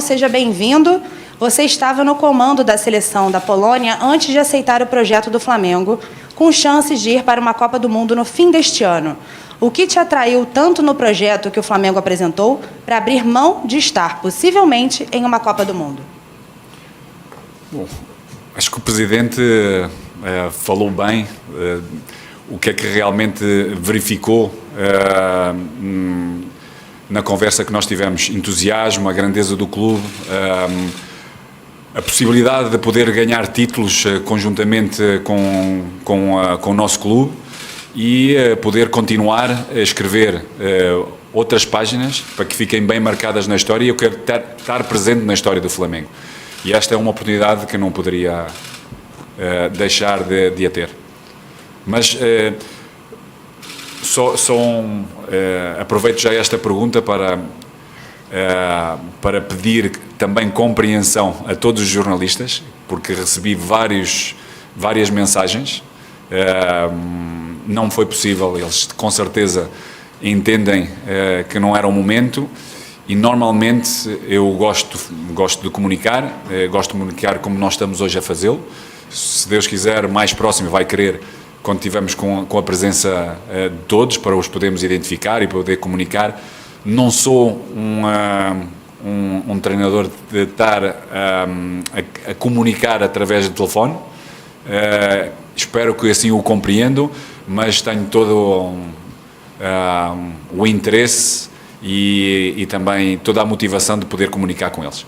Seja bem-vindo. Você estava no comando da seleção da Polônia antes de aceitar o projeto do Flamengo, com chances de ir para uma Copa do Mundo no fim deste ano. O que te atraiu tanto no projeto que o Flamengo apresentou para abrir mão de estar, possivelmente, em uma Copa do Mundo? Bom, acho que o Presidente falou bem o que é que realmente verificou na conversa que nós tivemos: entusiasmo, a grandeza do clube, a possibilidade de poder ganhar títulos conjuntamente com o nosso clube e poder continuar a escrever outras páginas para que fiquem bem marcadas na história. E eu quero estar presente na história do Flamengo. E esta é uma oportunidade que eu não poderia deixar de a ter. Mas aproveito já esta pergunta para pedir também compreensão a todos os jornalistas, porque recebi várias mensagens. Não foi possível, eles com certeza entendem que não era o momento, e normalmente eu gosto de comunicar, gosto de comunicar como nós estamos hoje a fazê-lo. Se Deus quiser, mais próximo vai querer, quando estivermos com a presença de todos, para os podermos identificar e poder comunicar. Não sou um treinador de estar a comunicar através do telefone. Espero que assim o compreendam, mas tenho todo o interesse e também toda a motivação de poder comunicar com eles.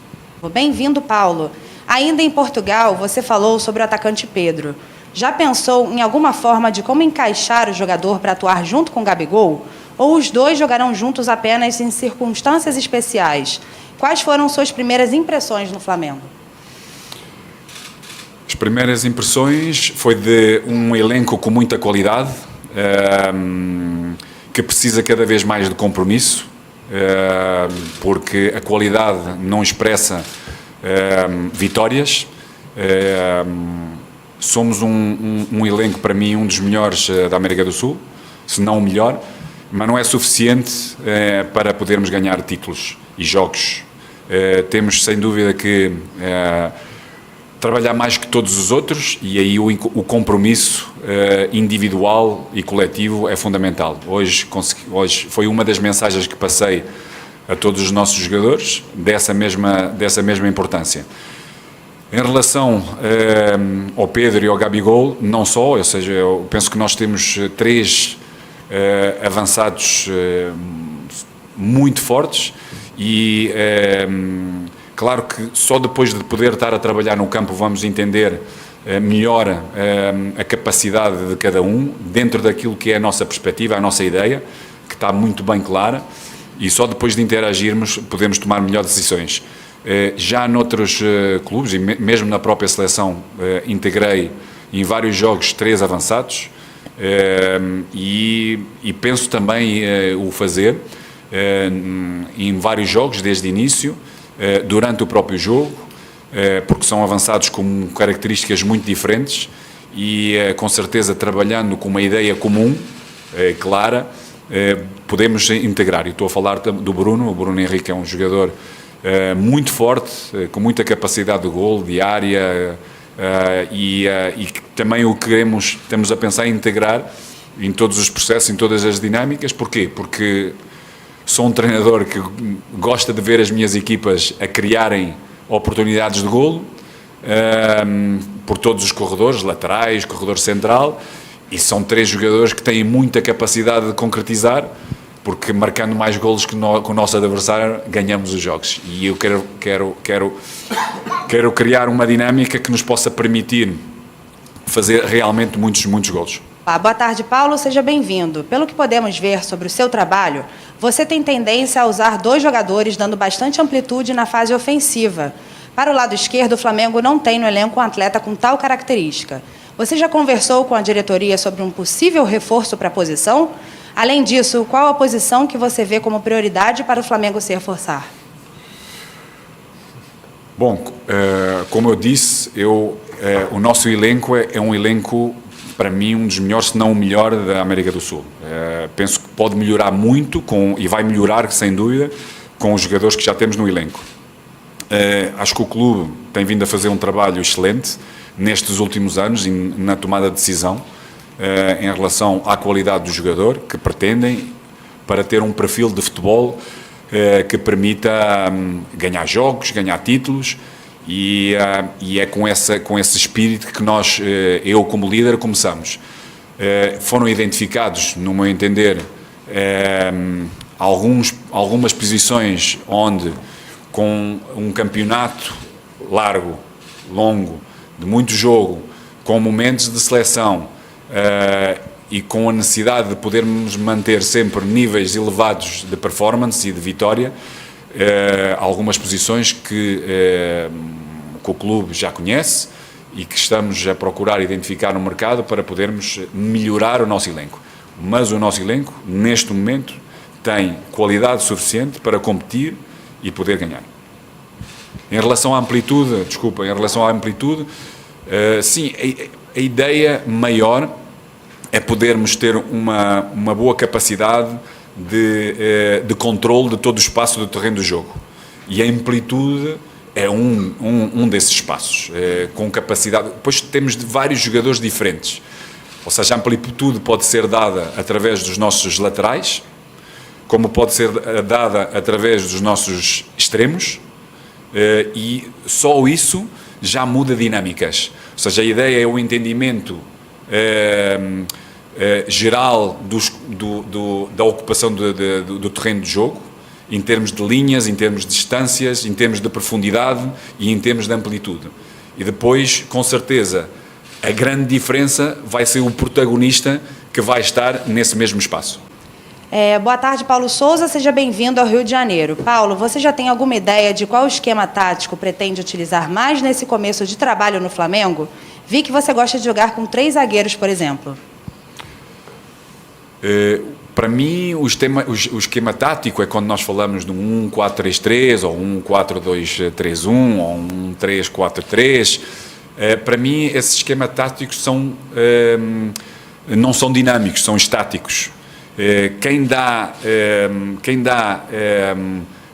Bem-vindo, Paulo. Ainda em Portugal, você falou sobre o atacante Pedro. Já pensou em alguma forma de como encaixar o jogador para atuar junto com o Gabigol? Ou os dois jogarão juntos apenas em circunstâncias especiais? Quais foram suas primeiras impressões no Flamengo? As primeiras impressões foi de um elenco com muita qualidade, que precisa cada vez mais de compromisso, porque a qualidade não expressa vitórias. Somos um elenco, para mim, um dos melhores da América do Sul, se não o melhor, mas não é suficiente para podermos ganhar títulos e jogos. Temos, sem dúvida, que trabalhar mais que todos os outros, e aí o compromisso individual e coletivo é fundamental. Hoje foi uma das mensagens que passei a todos os nossos jogadores, dessa mesma importância. Em relação ao Pedro e ao Gabigol, não só, ou seja, eu penso que nós temos três avançados muito fortes e claro que só depois de poder estar a trabalhar no campo vamos entender melhor a capacidade de cada um, dentro daquilo que é a nossa perspectiva, a nossa ideia, que está muito bem clara, e só depois de interagirmos podemos tomar melhores decisões. Já noutros clubes, e mesmo na própria seleção, integrei em vários jogos 3 avançados, e penso também o fazer em vários jogos desde o início, durante o próprio jogo, porque são avançados com características muito diferentes e com certeza trabalhando com uma ideia comum, clara, podemos integrar. E estou a falar do Bruno. O Bruno Henrique é um jogador muito forte, com muita capacidade de golo, de área, e também o que estamos a pensar em integrar em todos os processos, em todas as dinâmicas. Porquê? Porque sou um treinador que gosta de ver as minhas equipas a criarem oportunidades de golo, por todos os corredores, laterais, corredor central, e são 3 jogadores que têm muita capacidade de concretizar, porque marcando mais golos que o nosso adversário ganhamos os jogos. E eu quero criar uma dinâmica que nos possa permitir fazer realmente muitos golos. Boa tarde, Paulo. Seja bem-vindo. Pelo que podemos ver sobre o seu trabalho, você tem tendência a usar 2 jogadores, dando bastante amplitude na fase ofensiva. Para o lado esquerdo, o Flamengo não tem no elenco um atleta com tal característica. Você já conversou com a diretoria sobre um possível reforço para a posição? Além disso, qual a posição que você vê como prioridade para o Flamengo se reforçar? Bom, como eu disse, o nosso elenco é um elenco, para mim, um dos melhores, se não o melhor, da América do Sul. Penso que pode melhorar muito, e vai melhorar, sem dúvida, com os jogadores que já temos no elenco. Acho que o clube tem vindo a fazer um trabalho excelente nestes últimos anos na tomada de decisão em relação à qualidade do jogador que pretendem para ter um perfil de futebol que permita ganhar jogos, ganhar títulos e é com esse espírito que nós, eu como líder, começamos. Foram identificados, no meu entender, algumas posições onde, com um campeonato largo, longo, de muito jogo, com momentos de seleção e com a necessidade de podermos manter sempre níveis elevados de performance e de vitória, algumas posições que o clube já conhece e que estamos a procurar identificar no mercado para podermos melhorar o nosso elenco. Mas o nosso elenco, neste momento, tem qualidade suficiente para competir e poder ganhar. Em relação à amplitude, sim, a ideia maior é podermos ter uma boa capacidade de controle de todo o espaço do terreno do jogo. E a amplitude é um desses espaços, com capacidade. Depois temos vários jogadores diferentes. Ou seja, a amplitude pode ser dada através dos nossos laterais, como pode ser dada através dos nossos extremos, e só isso já muda dinâmicas. Ou seja, a ideia é o entendimento geral da ocupação do terreno de jogo, em termos de linhas, em termos de distâncias, em termos de profundidade e em termos de amplitude. E depois, com certeza, a grande diferença vai ser o protagonista que vai estar nesse mesmo espaço. Boa tarde, Paulo Souza, seja bem-vindo ao Rio de Janeiro. Paulo, você já tem alguma ideia de qual esquema tático pretende utilizar mais nesse começo de trabalho no Flamengo? Vi que você gosta de jogar com 3 zagueiros, por exemplo. Para mim, o esquema tático é quando nós falamos de um 1-4-3-3, ou um 4-2-3-1, ou um 3-4-3. Para mim, esses esquemas táticos não são dinâmicos, são estáticos. Quem dá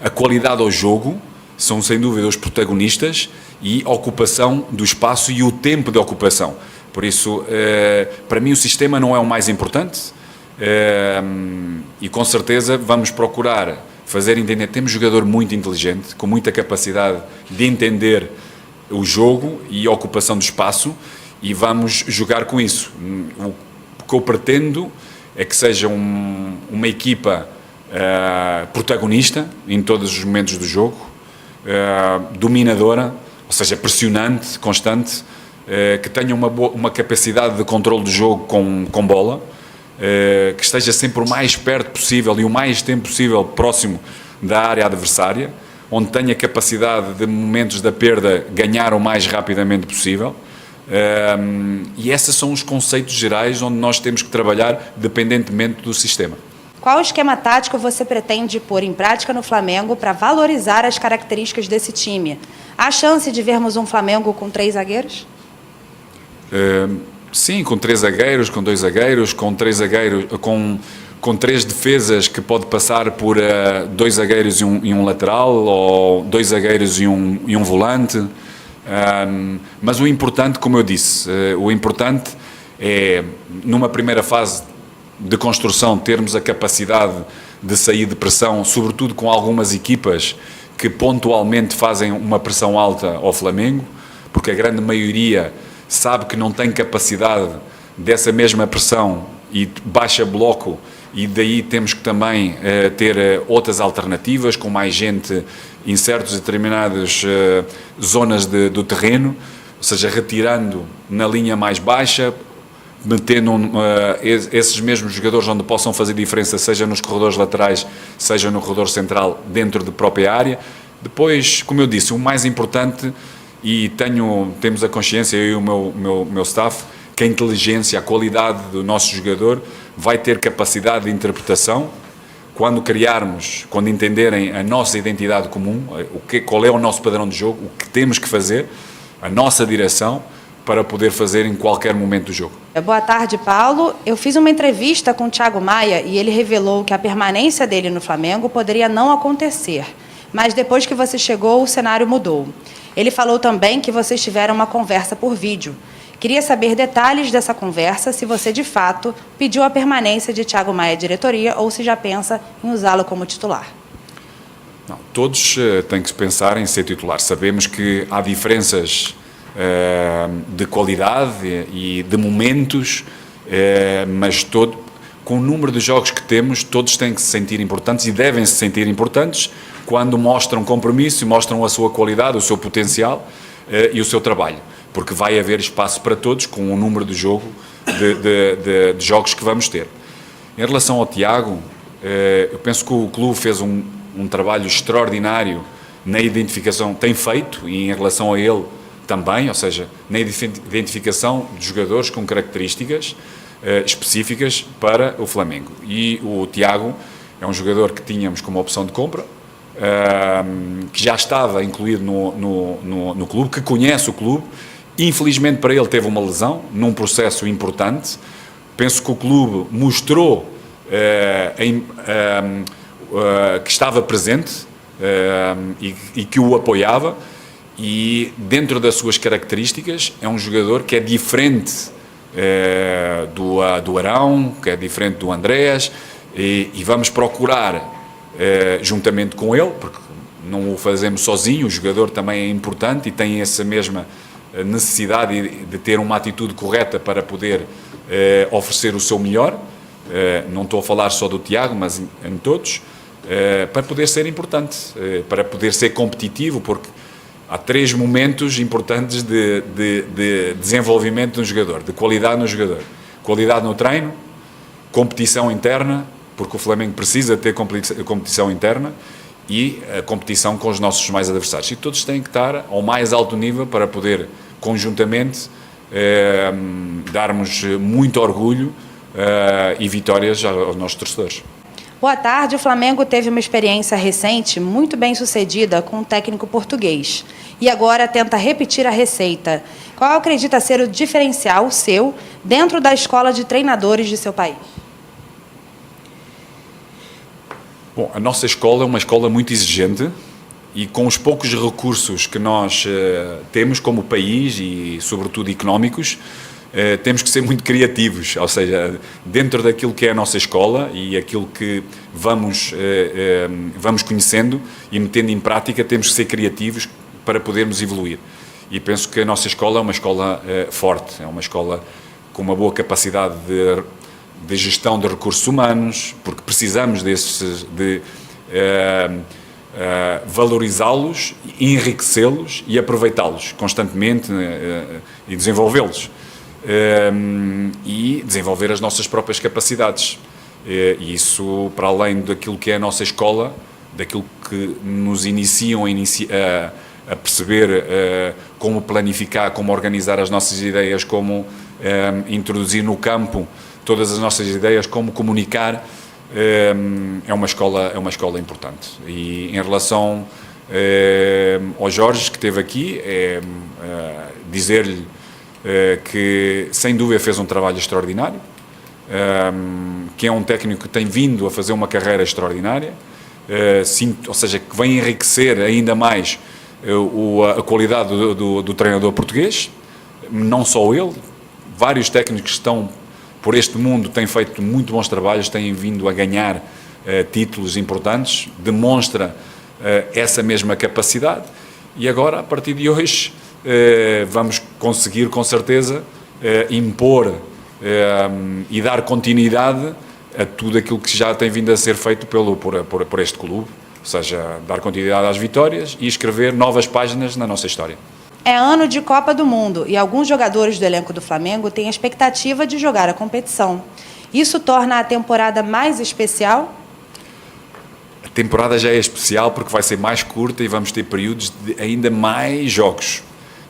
a qualidade ao jogo são, sem dúvida, os protagonistas e a ocupação do espaço e o tempo de ocupação. Por isso, para mim, o sistema não é o mais importante. E com certeza vamos procurar fazer entender. Temos um jogador muito inteligente, com muita capacidade de entender o jogo e a ocupação do espaço, e vamos jogar com isso. O que eu pretendo é que seja uma equipa protagonista em todos os momentos do jogo, dominadora, ou seja, pressionante, constante, que tenha uma capacidade de controle do jogo com bola, que esteja sempre o mais perto possível e o mais tempo possível próximo da área adversária, onde tenha capacidade de momentos da perda ganhar o mais rapidamente possível. E esses são os conceitos gerais onde nós temos que trabalhar dependentemente do sistema. Qual esquema tático você pretende pôr em prática no Flamengo para valorizar as características desse time? Há chance de vermos um Flamengo com 3 zagueiros? Sim, com 3 zagueiros, com 2 zagueiros, com 3 zagueiros, com 3 defesas que pode passar por 2 zagueiros e um lateral, ou 2 zagueiros e um volante. Mas o importante, como eu disse, o importante é, numa primeira fase de construção, termos a capacidade de sair de pressão, sobretudo com algumas equipas que pontualmente fazem uma pressão alta ao Flamengo, porque a grande maioria sabe que não tem capacidade dessa mesma pressão e baixa bloco, e daí temos que também ter outras alternativas, com mais gente em certas e determinadas zonas do terreno, ou seja, retirando na linha mais baixa, metendo esses mesmos jogadores onde possam fazer diferença, seja nos corredores laterais, seja no corredor central, dentro da própria área. Depois, como eu disse, o mais importante, e temos a consciência, eu e o meu staff, que a inteligência, a qualidade do nosso jogador vai ter capacidade de interpretação quando entenderem a nossa identidade comum, qual é o nosso padrão de jogo, o que temos que fazer, a nossa direção, para poder fazer em qualquer momento do jogo. Boa tarde, Paulo. Eu fiz uma entrevista com o Thiago Maia e ele revelou que a permanência dele no Flamengo poderia não acontecer. mas depois que você chegou, o cenário mudou. Ele falou também que vocês tiveram uma conversa por vídeo. Queria saber detalhes dessa conversa, se você, de fato, pediu a permanência de Thiago Maia à diretoria ou se já pensa em usá-lo como titular. Não, todos têm que pensar em ser titular. Sabemos que há diferenças de qualidade e de momentos, mas com o número de jogos que temos, todos têm que se sentir importantes e devem se sentir importantes quando mostram compromisso e mostram a sua qualidade, o seu potencial e o seu trabalho. Porque vai haver espaço para todos com o número de de jogos que vamos ter. Em relação ao Tiago, eu penso que o clube fez um trabalho extraordinário na identificação, tem feito, e em relação a ele também, ou seja, na identificação de jogadores com características específicas para o Flamengo. E o Tiago é um jogador que tínhamos como opção de compra, que já estava incluído no clube, que conhece o clube. Infelizmente para ele teve uma lesão num processo importante. Penso que o clube mostrou que estava presente e que o apoiava, e dentro das suas características é um jogador que é diferente do Arão, que é diferente do Andrés, e vamos procurar juntamente com ele, porque não o fazemos sozinho, o jogador também é importante e tem essa mesma necessidade de ter uma atitude correta para poder oferecer o seu melhor. Não estou a falar só do Tiago, mas em todos, para poder ser importante, para poder ser competitivo, porque há 3 momentos importantes de desenvolvimento no jogador, de qualidade no jogador. Qualidade no treino, competição interna, porque o Flamengo precisa ter competição interna, e a competição com os nossos mais adversários. E todos têm que estar ao mais alto nível para poder, conjuntamente, darmos muito orgulho e vitórias aos nossos torcedores. Boa tarde. O Flamengo teve uma experiência recente muito bem sucedida com um técnico português e agora tenta repetir a receita. Qual acredita ser o diferencial seu dentro da escola de treinadores de seu país? Bom, a nossa escola é uma escola muito exigente e com os poucos recursos que nós temos como país e, sobretudo, económicos, temos que ser muito criativos, ou seja, dentro daquilo que é a nossa escola e aquilo que vamos conhecendo e metendo em prática, temos que ser criativos para podermos evoluir. E penso que a nossa escola é uma escola forte, é uma escola com uma boa capacidade de gestão de recursos humanos, porque precisamos de valorizá-los, enriquecê-los e aproveitá-los constantemente e desenvolvê-los. E desenvolver as nossas próprias capacidades. E isso, para além daquilo que é a nossa escola, daquilo que nos iniciam a perceber como planificar, como organizar as nossas ideias, como introduzir no campo todas as nossas ideias, como comunicar, é uma escola importante. E em relação ao Jorge, que esteve aqui, dizer-lhe que sem dúvida fez um trabalho extraordinário, que é um técnico que tem vindo a fazer uma carreira extraordinária, ou seja, que vem enriquecer ainda mais a qualidade do treinador português. Não só ele, vários técnicos que estão por este mundo têm feito muito bons trabalhos, têm vindo a ganhar títulos importantes, demonstra essa mesma capacidade, e agora, a partir de hoje, vamos conseguir, com certeza, impor e dar continuidade a tudo aquilo que já tem vindo a ser feito por este clube, ou seja, dar continuidade às vitórias e escrever novas páginas na nossa história. É ano de Copa do Mundo e alguns jogadores do elenco do Flamengo têm a expectativa de jogar a competição. Isso torna a temporada mais especial? A temporada já é especial porque vai ser mais curta e vamos ter períodos de ainda mais jogos.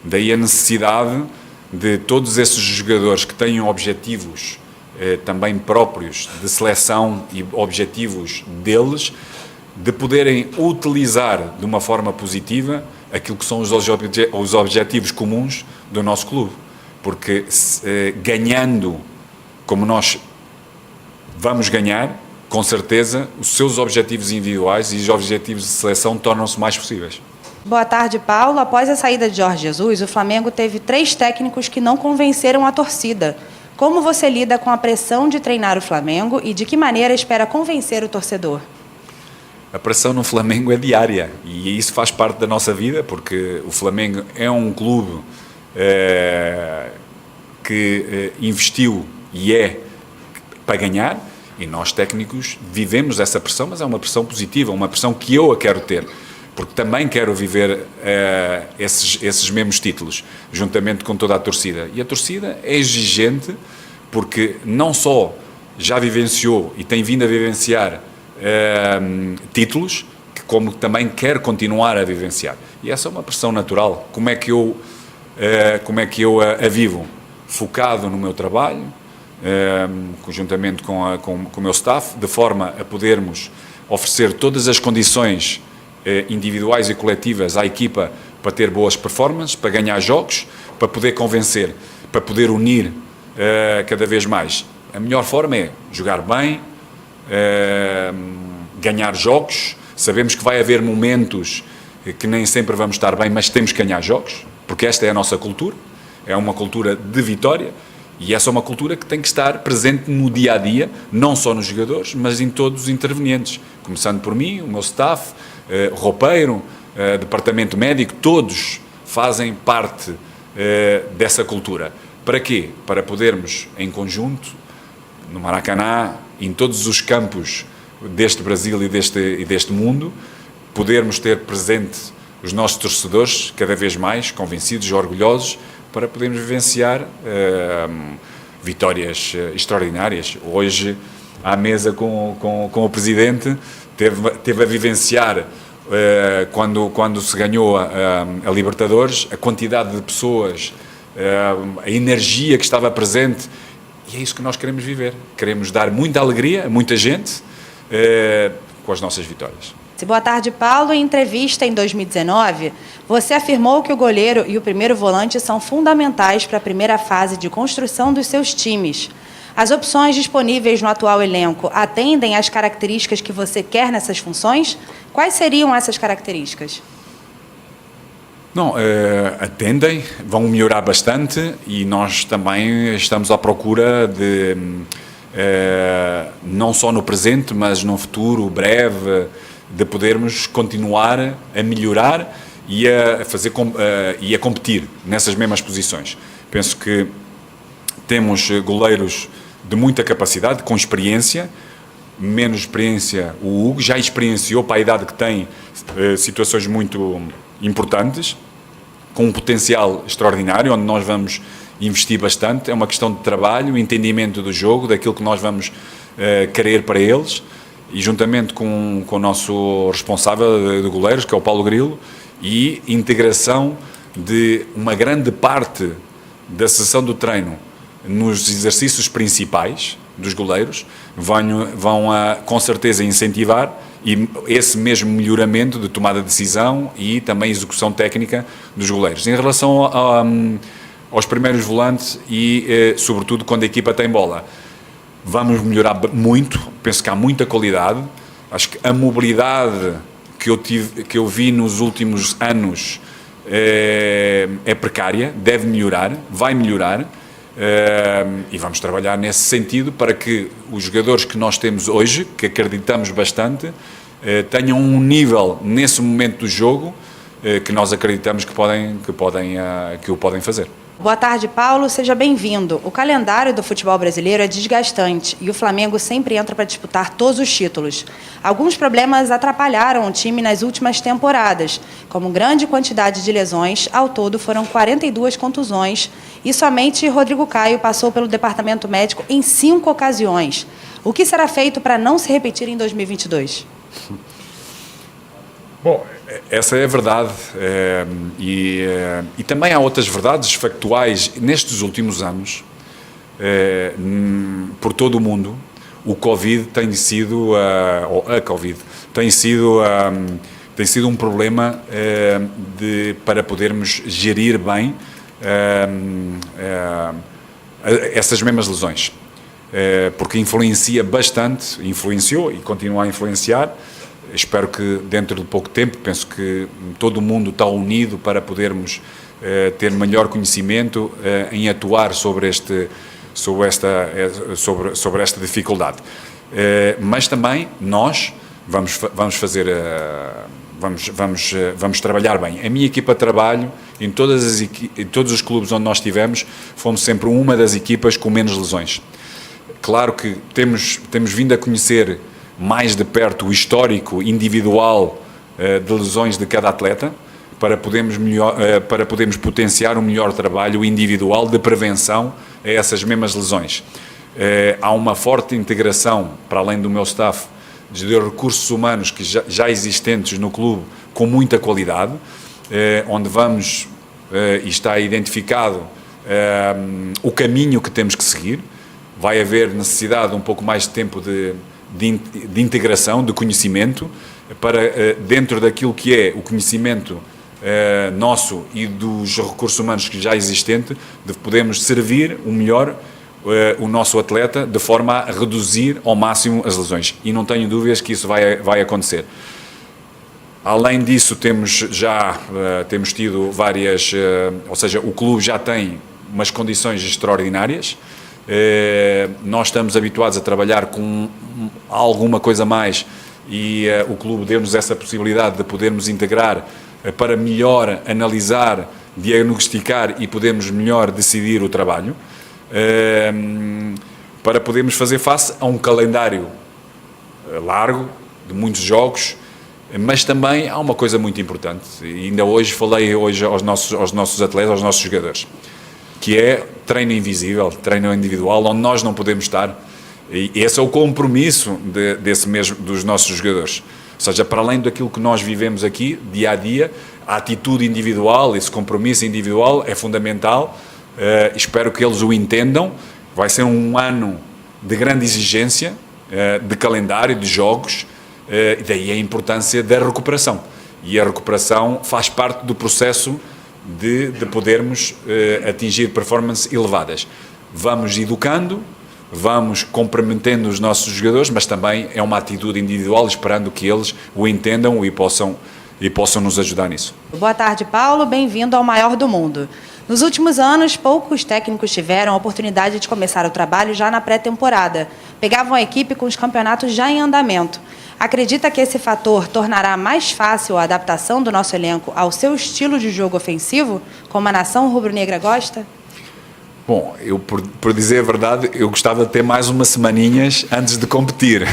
Daí a necessidade de todos esses jogadores que tenham objetivos também próprios de seleção e objetivos deles, de poderem utilizar de uma forma positiva aquilo que são os objetivos comuns do nosso clube. Porque ganhando como nós vamos ganhar, com certeza, os seus objetivos individuais e os objetivos de seleção tornam-se mais possíveis. Boa tarde, Paulo. Após a saída de Jorge Jesus, o Flamengo teve 3 técnicos que não convenceram a torcida. Como você lida com a pressão de treinar o Flamengo e de que maneira espera convencer o torcedor? A pressão no Flamengo é diária e isso faz parte da nossa vida, porque o Flamengo é um clube que investiu e é para ganhar, e nós técnicos vivemos essa pressão, mas é uma pressão positiva, uma pressão que eu a quero ter, porque também quero viver esses mesmos títulos, juntamente com toda a torcida. E a torcida é exigente, porque não só já vivenciou e tem vindo a vivenciar títulos, como também quer continuar a vivenciar. E essa é uma pressão natural. Como é que eu a vivo? Focado no meu trabalho, conjuntamente com o meu staff, de forma a podermos oferecer todas as condições individuais e coletivas à equipa para ter boas performances, para ganhar jogos, para poder convencer, para poder unir cada vez mais. A melhor forma é jogar bem, ganhar jogos. Sabemos que vai haver momentos que nem sempre vamos estar bem, mas temos que ganhar jogos, porque esta é a nossa cultura, é uma cultura de vitória, e essa é uma cultura que tem que estar presente no dia-a-dia, não só nos jogadores, mas em todos os intervenientes, começando por mim, o meu staff, roupeiro, departamento médico, todos fazem parte dessa cultura. Para quê? Para podermos, em conjunto, no Maracanã, em todos os campos deste Brasil e deste mundo, podermos ter presente os nossos torcedores, cada vez mais convencidos e orgulhosos, para podermos vivenciar vitórias extraordinárias. Hoje, à mesa com o Presidente, teve a vivenciar, quando se ganhou a Libertadores, a quantidade de pessoas, a energia que estava presente, e é isso que nós queremos viver. Queremos dar muita alegria a muita gente com as nossas vitórias. Boa tarde, Paulo. Em entrevista em 2019, você afirmou que o goleiro e o primeiro volante são fundamentais para a primeira fase de construção dos seus times. As opções disponíveis no atual elenco atendem às características que você quer nessas funções? Quais seriam essas características? Não, atendem, vão melhorar bastante, e nós também estamos à procura de, não só no presente, mas no futuro breve, de podermos continuar a melhorar e a fazer e a competir nessas mesmas posições. Penso que temos goleiros de muita capacidade, com experiência, menos experiência o Hugo, já experienciou para a idade que tem situações muito importantes, com um potencial extraordinário, onde nós vamos investir bastante. É uma questão de trabalho, entendimento do jogo, daquilo que nós vamos querer para eles, e juntamente com o nosso responsável de goleiros, que é o Paulo Grilo, e integração de uma grande parte da sessão do treino nos exercícios principais dos goleiros, vão com certeza incentivar e esse mesmo melhoramento de tomada de decisão e também execução técnica dos goleiros. Em relação aos primeiros volantes e, sobretudo, quando a equipa tem bola, vamos melhorar muito. Penso que há muita qualidade. Acho que a mobilidade que eu vi nos últimos anos é precária, deve melhorar, vai melhorar, e vamos trabalhar nesse sentido para que os jogadores que nós temos hoje, que acreditamos bastante, tenham um nível nesse momento do jogo que nós acreditamos que o podem fazer. Boa tarde, Paulo. Seja bem-vindo. O calendário do futebol brasileiro é desgastante e o Flamengo sempre entra para disputar todos os títulos. Alguns problemas atrapalharam o time nas últimas temporadas, como grande quantidade de lesões. Ao todo, foram 42 contusões e somente Rodrigo Caio passou pelo departamento médico em 5 ocasiões. O que será feito para não se repetir em 2022? Bom, essa é a verdade, e também há outras verdades factuais. Nestes últimos anos, por todo o mundo, o Covid tem sido, tem sido um problema para podermos gerir bem essas mesmas lesões. porque influencia bastante, influenciou e continua a influenciar. Espero que dentro de pouco tempo, penso que todo o mundo está unido para podermos ter melhor conhecimento em atuar sobre esta dificuldade. Mas também nós vamos trabalhar bem. A minha equipa de trabalho, em todos os clubes onde nós estivemos, fomos sempre uma das equipas com menos lesões. Claro que temos vindo a conhecer mais de perto o histórico individual de lesões de cada atleta, para podermos potenciar um melhor trabalho individual de prevenção a essas mesmas lesões. Há uma forte integração, para além do meu staff, de recursos humanos que já existentes no clube, com muita qualidade, onde vamos, e está identificado o caminho que temos que seguir. Vai haver necessidade de um pouco mais de tempo de integração, de conhecimento, para dentro daquilo que é o conhecimento nosso e dos recursos humanos que já existente, de podermos servir o melhor o nosso atleta, de forma a reduzir ao máximo as lesões. E não tenho dúvidas que isso vai acontecer. Além disso, temos tido várias, ou seja, o clube já tem umas condições extraordinárias. Nós estamos habituados a trabalhar com alguma coisa a mais e o clube deu-nos essa possibilidade de podermos integrar para melhor analisar, diagnosticar e podermos melhor decidir o trabalho, para podermos fazer face a um calendário largo, de muitos jogos, mas também há uma coisa muito importante, e ainda hoje falei aos nossos atletas, aos nossos jogadores, que é treino invisível, treino individual, onde nós não podemos estar, e esse é o compromisso dos nossos jogadores. Ou seja, para além daquilo que nós vivemos aqui, dia a dia, a atitude individual, esse compromisso individual é fundamental. Espero que eles o entendam. Vai ser um ano de grande exigência, de calendário, de jogos, e daí a importância da recuperação. E a recuperação faz parte do processo de podermos atingir performances elevadas. Vamos educando, vamos comprometendo os nossos jogadores, mas também é uma atitude individual, esperando que eles o entendam e possam nos ajudar nisso. Boa tarde, Paulo. Bem-vindo ao maior do mundo. Nos últimos anos, poucos técnicos tiveram a oportunidade de começar o trabalho já na pré-temporada. Pegavam a equipe com os campeonatos já em andamento. Acredita que esse fator tornará mais fácil a adaptação do nosso elenco ao seu estilo de jogo ofensivo, como a nação rubro-negra gosta? Bom, por dizer a verdade, eu gostava de ter mais umas semaninhas antes de competir.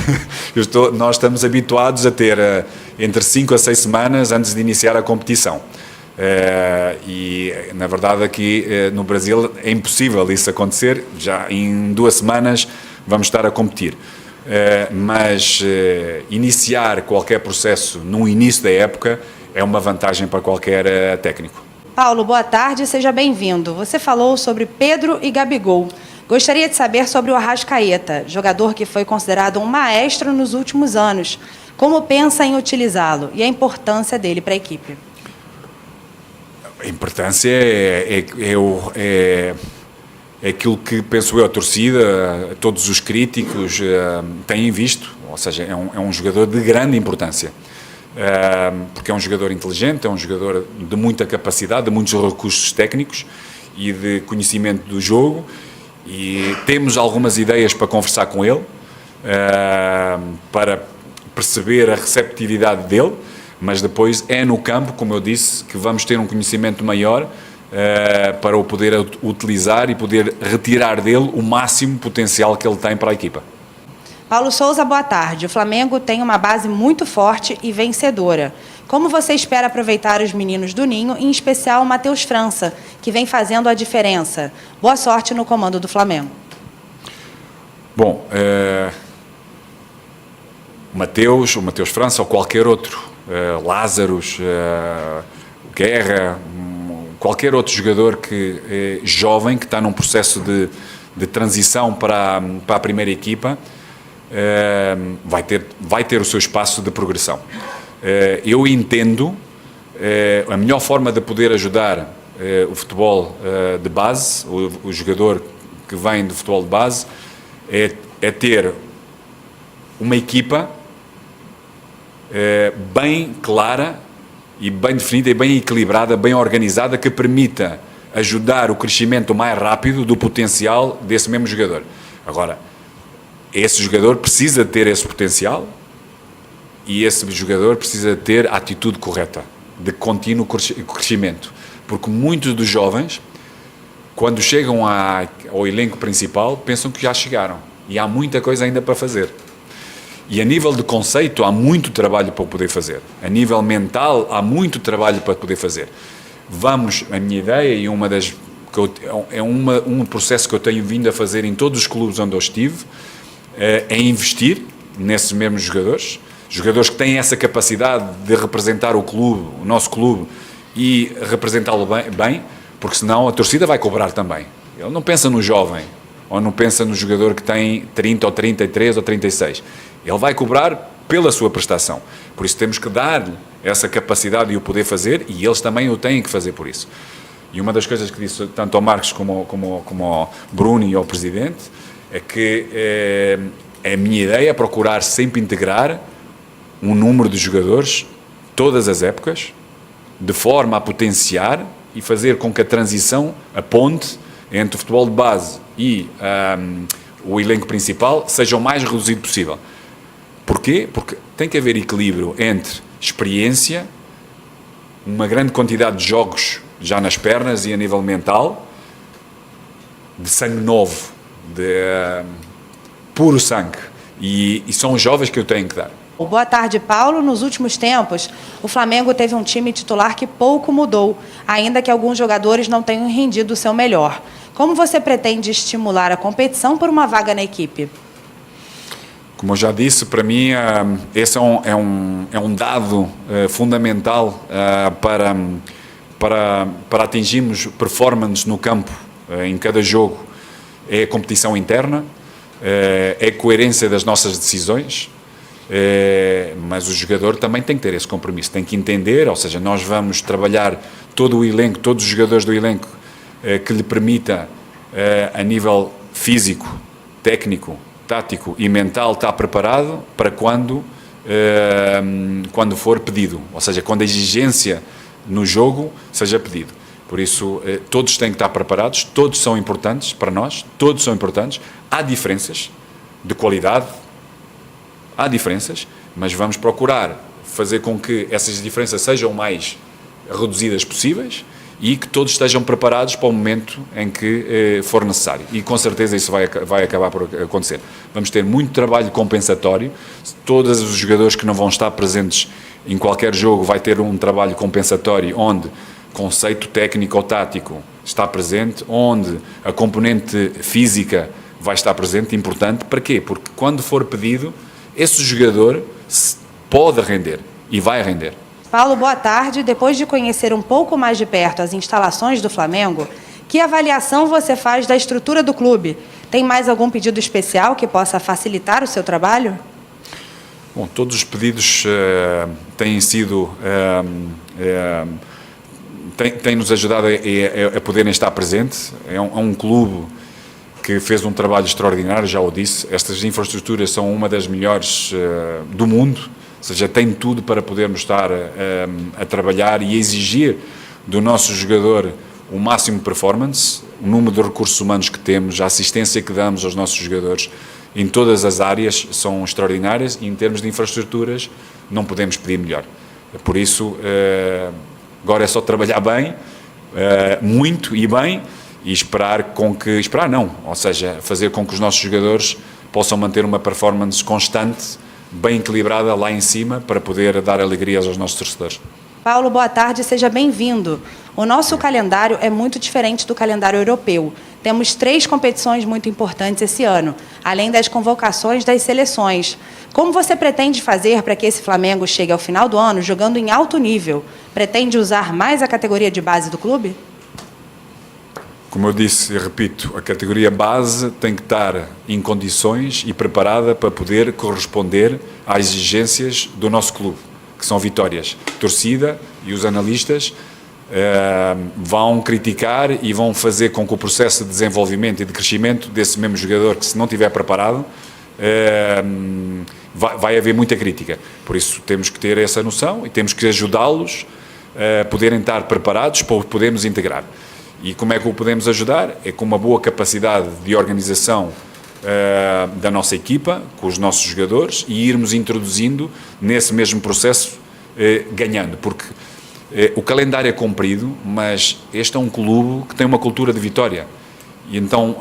Nós estamos habituados a ter entre 5 a 6 semanas antes de iniciar a competição. E, na verdade, aqui no Brasil é impossível isso acontecer. Já em 2 semanas vamos estar a competir. Mas iniciar qualquer processo no início da época é uma vantagem para qualquer técnico. Paulo, boa tarde e seja bem-vindo. Você falou sobre Pedro e Gabigol. Gostaria de saber sobre o Arrascaeta, jogador que foi considerado um maestro nos últimos anos. Como pensa em utilizá-lo e a importância dele para a equipe? A importância é aquilo que, penso eu, a torcida, todos os críticos têm visto, ou seja, é um jogador de grande importância. Porque é um jogador inteligente, é um jogador de muita capacidade, de muitos recursos técnicos e de conhecimento do jogo, e temos algumas ideias para conversar com ele, para perceber a receptividade dele, mas depois é no campo, como eu disse, que vamos ter um conhecimento maior para o poder utilizar e poder retirar dele o máximo potencial que ele tem para a equipa. Paulo Souza, boa tarde. O Flamengo tem uma base muito forte e vencedora. Como você espera aproveitar os meninos do Ninho, em especial o Matheus França, que vem fazendo a diferença? Boa sorte no comando do Flamengo. Bom, o Matheus França ou qualquer outro, Lázaros, Guerra, qualquer outro jogador que é jovem, que está num processo de transição para a primeira equipa, vai ter o seu espaço de progressão. Eu entendo a melhor forma de poder ajudar o futebol de base, o jogador que vem do futebol de base, é ter uma equipa bem clara e bem definida e bem equilibrada, bem organizada, que permita ajudar o crescimento mais rápido do potencial desse mesmo jogador. Agora, esse jogador precisa ter esse potencial e esse jogador precisa ter a atitude correta, de contínuo crescimento. Porque muitos dos jovens, quando chegam ao elenco principal, pensam que já chegaram. E há muita coisa ainda para fazer. E a nível de conceito, há muito trabalho para poder fazer. A nível mental, há muito trabalho para poder fazer. A minha ideia, e um processo que eu tenho vindo a fazer em todos os clubes onde eu estive, é investir nesses mesmos jogadores. Jogadores que têm essa capacidade de representar o clube, o nosso clube, e representá-lo bem, porque senão a torcida vai cobrar também. Ele não pensa no jovem, ou não pensa no jogador que tem 30 ou 33 ou 36. Ele vai cobrar pela sua prestação. Por isso temos que dar essa capacidade e o poder fazer, e eles também o têm que fazer por isso. E uma das coisas que disse tanto ao Marcos como ao Bruno e ao Presidente é que a minha ideia é procurar sempre integrar um número de jogadores, todas as épocas, de forma a potenciar e fazer com que a transição, a ponte entre o futebol de base e o elenco principal seja o mais reduzido possível. Porquê? Porque tem que haver equilíbrio entre experiência, uma grande quantidade de jogos já nas pernas e a nível mental, de sangue novo, de puro sangue. E são os jovens que eu tenho que dar. Boa tarde, Paulo. Nos últimos tempos, o Flamengo teve um time titular que pouco mudou, ainda que alguns jogadores não tenham rendido o seu melhor. Como você pretende estimular a competição por uma vaga na equipe? Como eu já disse, para mim esse é um dado fundamental para atingirmos performance no campo em cada jogo. É a competição interna, é a coerência das nossas decisões, mas o jogador também tem que ter esse compromisso, tem que entender, ou seja, nós vamos trabalhar todo o elenco, todos os jogadores do elenco que lhe permita, a nível físico, técnico, tático e mental, estar preparado para quando for pedido, ou seja, quando a exigência no jogo seja pedido. Por isso, todos têm que estar preparados, todos são importantes para nós, todos são importantes. Há diferenças de qualidade, há diferenças, mas vamos procurar fazer com que essas diferenças sejam o mais reduzidas possíveis e que todos estejam preparados para o momento em que for necessário. E com certeza isso vai acabar por acontecer. Vamos ter muito trabalho compensatório. Todos os jogadores que não vão estar presentes em qualquer jogo vai ter um trabalho compensatório onde conceito técnico ou tático está presente, onde a componente física vai estar presente, importante. Para quê? Porque quando for pedido, esse jogador pode render e vai render. Paulo, boa tarde. Depois de conhecer um pouco mais de perto as instalações do Flamengo, que avaliação você faz da estrutura do clube? Tem mais algum pedido especial que possa facilitar o seu trabalho? Bom, todos os pedidos têm sido... têm nos ajudado a poderem estar presentes. É um clube que fez um trabalho extraordinário, já o disse. Estas infraestruturas são uma das melhores do mundo, ou seja, tem tudo para podermos estar a trabalhar e a exigir do nosso jogador o máximo performance, o número de recursos humanos que temos, a assistência que damos aos nossos jogadores em todas as áreas são extraordinárias e em termos de infraestruturas não podemos pedir melhor. Por isso, agora é só trabalhar bem, muito e bem, e ou seja, fazer com que os nossos jogadores possam manter uma performance constante, bem equilibrada lá em cima, para poder dar alegrias aos nossos torcedores. Paulo, boa tarde, seja bem-vindo. O nosso calendário é muito diferente do calendário europeu. Temos 3 competições muito importantes esse ano, além das convocações das seleções. Como você pretende fazer para que esse Flamengo chegue ao final do ano jogando em alto nível? Pretende usar mais a categoria de base do clube? Como eu disse e repito, a categoria base tem que estar em condições e preparada para poder corresponder às exigências do nosso clube, que são vitórias. A torcida e os analistas vão criticar e vão fazer com que o processo de desenvolvimento e de crescimento desse mesmo jogador, que se não estiver preparado, vai haver muita crítica. Por isso temos que ter essa noção e temos que ajudá-los a poderem estar preparados para o podermos integrar. E como é que o podemos ajudar? É com uma boa capacidade de organização da nossa equipa, com os nossos jogadores, e irmos introduzindo nesse mesmo processo, ganhando, porque o calendário é comprido, mas este é um clube que tem uma cultura de vitória, e então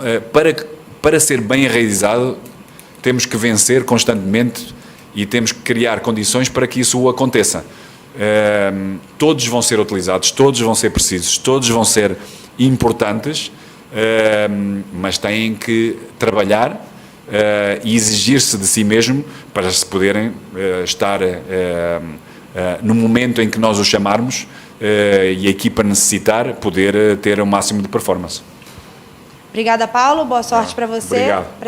para ser bem enraizado temos que vencer constantemente e temos que criar condições para que isso aconteça. Todos vão ser utilizados, todos vão ser precisos, todos vão ser importantes, mas têm que trabalhar e exigir-se de si mesmo para se poderem estar no momento em que nós os chamarmos e a equipa necessitar, poder ter o máximo de performance. Obrigada, Paulo. Boa sorte para você. Obrigado.